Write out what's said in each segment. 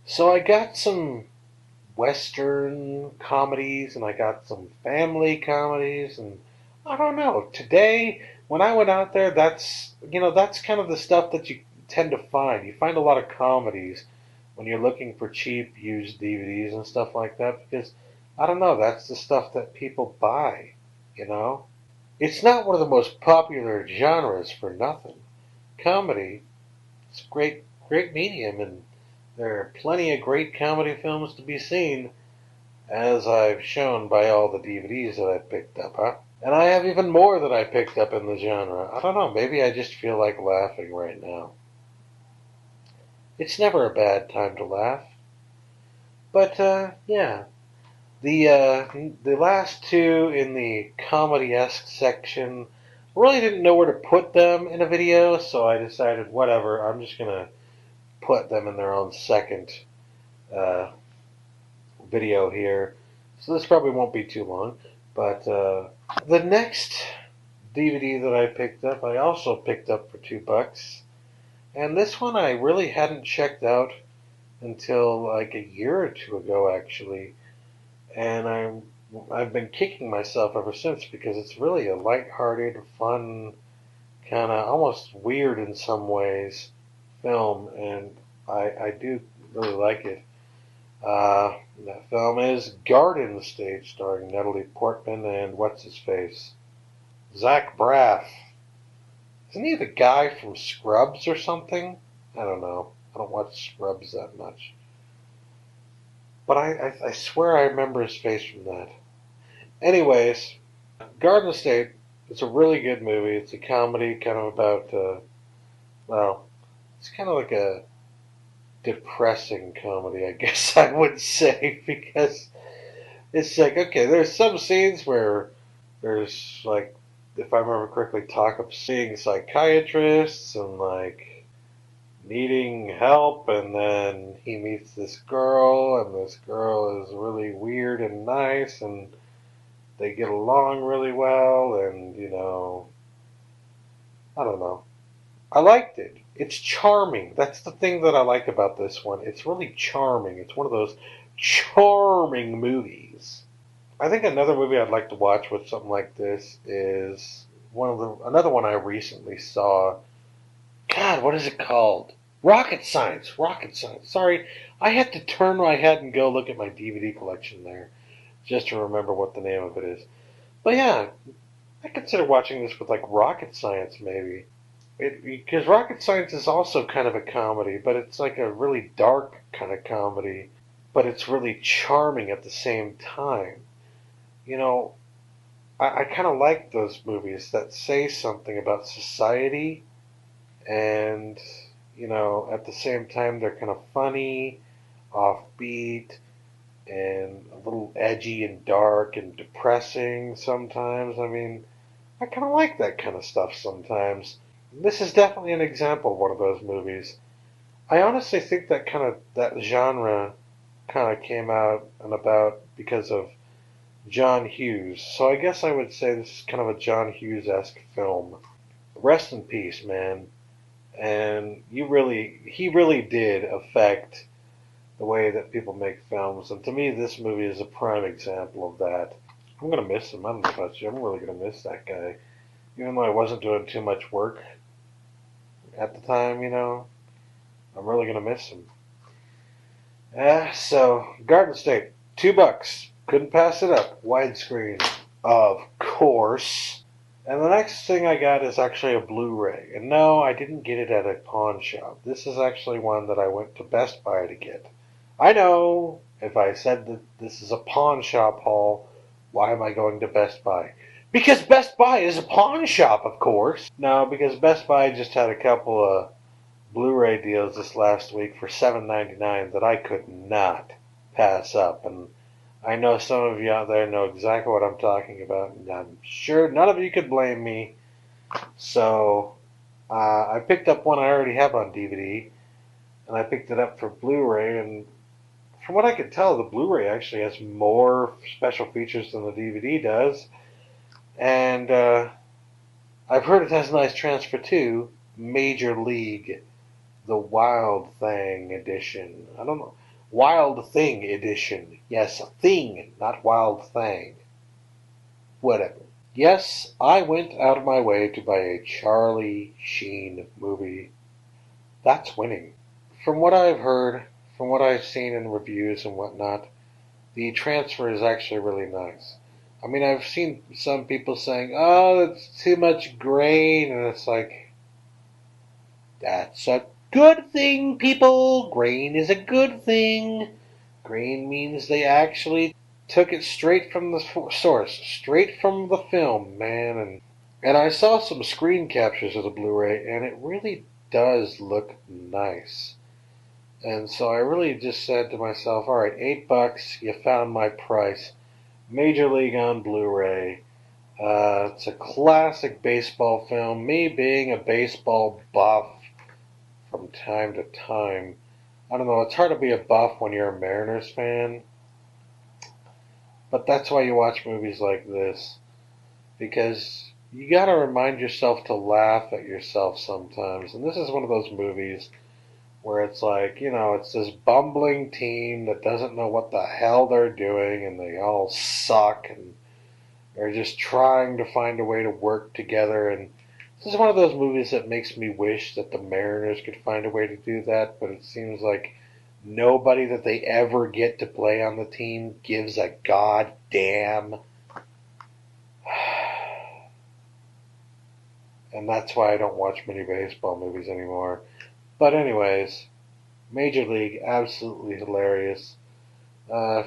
So I got some Western comedies and I got some family comedies and I don't know. Today, when I went out there, that's kind of the stuff that you tend to find. You find a lot of comedies when you're looking for cheap used DVDs and stuff like that because I don't know, that's the stuff that people buy, you know? It's not one of the most popular genres for nothing. Comedy, it's a great medium and there are plenty of great comedy films to be seen, as I've shown by all the DVDs that I picked up, huh? And I have even more that I picked up in the genre. I don't know, maybe I just feel like laughing right now. It's never a bad time to laugh. But, yeah. The last two in the comedy-esque section really didn't know where to put them in a video, so I decided, whatever, I'm just gonna put them in their own second uh, video here. So this probably won't be too long. But the next DVD that I picked up, I also picked up for $2. And this one I really hadn't checked out until like a year or two ago, actually. And I've been kicking myself ever since because it's really a lighthearted, fun, kind of almost weird in some ways film, and I do really like it. That film is Garden State, starring Natalie Portman and what's his face, Zach Braff. Isn't he the guy from Scrubs or something? I don't know. I don't watch Scrubs that much, but I swear I remember his face from that. Anyways, Garden State. It's a really good movie. It's a comedy, kind of about well, it's kind of like a depressing comedy, I guess I would say, because it's like, okay, there's some scenes where there's like, if I remember correctly, talk of seeing psychiatrists and like needing help, and then he meets this girl, and this girl is really weird and nice, and they get along really well, and I don't know. I liked it. It's charming. That's the thing that I like about this one. It's really charming. It's one of those charming movies. I think another movie I'd like to watch with something like this is another one I recently saw. God, what is it called? Rocket Science. Rocket Science. Sorry, I had to turn my head and go look at my DVD collection there just to remember what the name of it is. But yeah, I consider watching this with like Rocket Science maybe. Because Rocket Science is also kind of a comedy, but it's like a really dark kind of comedy, but it's really charming at the same time. You know, I kind of like those movies that say something about society and, at the same time they're kind of funny, offbeat, and a little edgy and dark and depressing sometimes. I mean, I kind of like that kind of stuff sometimes. This is definitely an example of one of those movies. I honestly think that genre kind of came out and about because of John Hughes. So I guess I would say this is kind of a John Hughes-esque film. Rest in peace, man. And he really did affect the way that people make films. And to me, this movie is a prime example of that. I'm gonna miss him. I don't know about you. I'm really gonna miss that guy. Even though I wasn't doing too much work at the time, I'm really gonna miss him. So Garden State, $2. Couldn't pass it up. Widescreen, of course. And the next thing I got is actually a Blu-ray. And no, I didn't get it at a pawn shop. This is actually one that I went to Best Buy to get. I know if I said that this is a pawn shop haul, why am I going to Best Buy? Because Best Buy is a pawn shop, of course. No, because Best Buy just had a couple of Blu-ray deals this last week for $7.99 that I could not pass up. And I know some of you out there know exactly what I'm talking about, and I'm sure none of you could blame me. So I picked up one I already have on DVD, and I picked it up for Blu-ray. And from what I could tell, the Blu-ray actually has more special features than the DVD does. And I've heard it has a nice transfer too, Major League, the Wild Thing edition. I don't know. Wild Thing edition. Yes, a thing, not Wild Thing. Whatever. Yes, I went out of my way to buy a Charlie Sheen movie. That's winning. From what I've heard, from what I've seen in reviews and whatnot, the transfer is actually really nice. I mean, I've seen some people saying, oh, that's too much grain, and it's like, that's a good thing, people. Grain is a good thing. Grain means they actually took it straight from the source, straight from the film, man. And I saw some screen captures of the Blu-ray, and it really does look nice. And so I really just said to myself, all right, $8, you found my price. Major League on Blu-ray. It's a classic baseball film. Me being a baseball buff from time to time, I don't know, it's hard to be a buff when you're a Mariners fan. But that's why you watch movies like this. Because you gotta remind yourself to laugh at yourself sometimes. And this is one of those movies where it's like, it's this bumbling team that doesn't know what the hell they're doing and they all suck and they're just trying to find a way to work together. And this is one of those movies that makes me wish that the Mariners could find a way to do that, but it seems like nobody that they ever get to play on the team gives a goddamn. And that's why I don't watch many baseball movies anymore. But anyways, Major League, absolutely hilarious.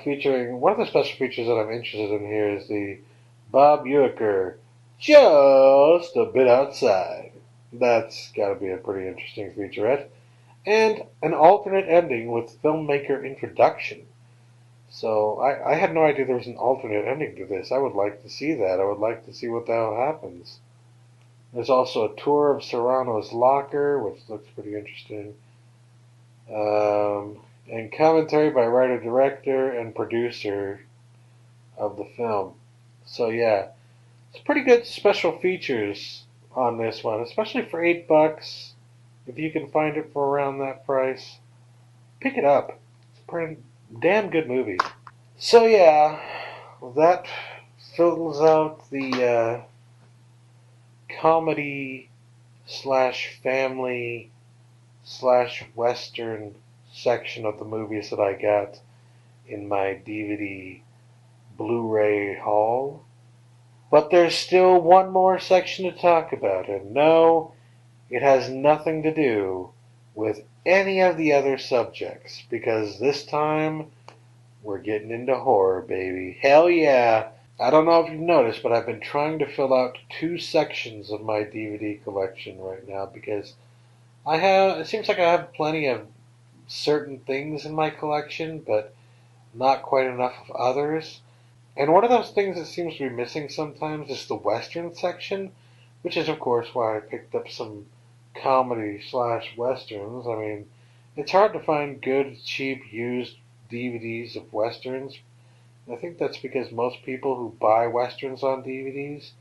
Featuring one of the special features that I'm interested in here is the Bob Uecker, just a bit outside. That's got to be a pretty interesting featurette. And an alternate ending with filmmaker introduction. So I had no idea there was an alternate ending to this. I would like to see that. I would like to see what the hell happens. There's also a tour of Serrano's locker, which looks pretty interesting. And commentary by writer, director, and producer of the film. So yeah, it's pretty good special features on this one, especially for $8. If you can find it for around that price, pick it up. It's a pretty damn good movie. So yeah, that fills out the comedy slash family slash western section of the movies that I got in my DVD Blu-ray haul. But there's still one more section to talk about, and no, it has nothing to do with any of the other subjects, because this time we're getting into horror, baby. Hell yeah! I don't know if you've noticed, but I've been trying to fill out two sections of my DVD collection right now because it seems like I have plenty of certain things in my collection, but not quite enough of others. And one of those things that seems to be missing sometimes is the Western section, which is, of course, why I picked up some comedy slash Westerns. I mean, it's hard to find good, cheap, used DVDs of Westerns. I think that's because most people who buy Westerns on DVDs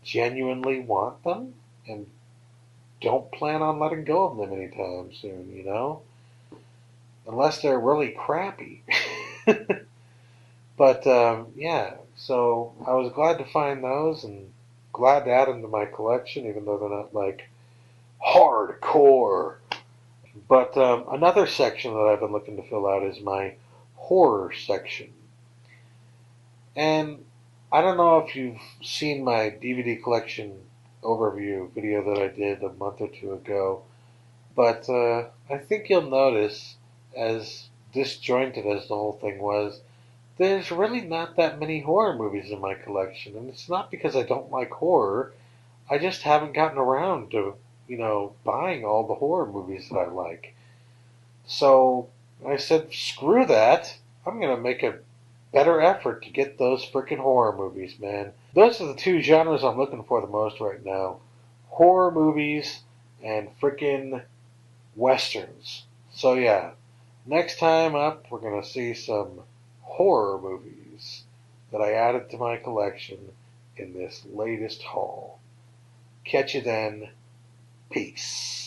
genuinely want them and don't plan on letting go of them anytime soon. Unless they're really crappy. But yeah, so I was glad to find those and glad to add them to my collection, even though they're not like hardcore. But another section that I've been looking to fill out is my horror section. And I don't know if you've seen my DVD collection overview video that I did a month or two ago, but I think you'll notice, as disjointed as the whole thing was, there's really not that many horror movies in my collection. And it's not because I don't like horror, I just haven't gotten around to, buying all the horror movies that I like. So I said, screw that. I'm going to make a better effort to get those frickin' horror movies, man. Those are the two genres I'm looking for the most right now. Horror movies and frickin' westerns. So yeah, next time up we're going to see some horror movies that I added to my collection in this latest haul. Catch you then. Peace.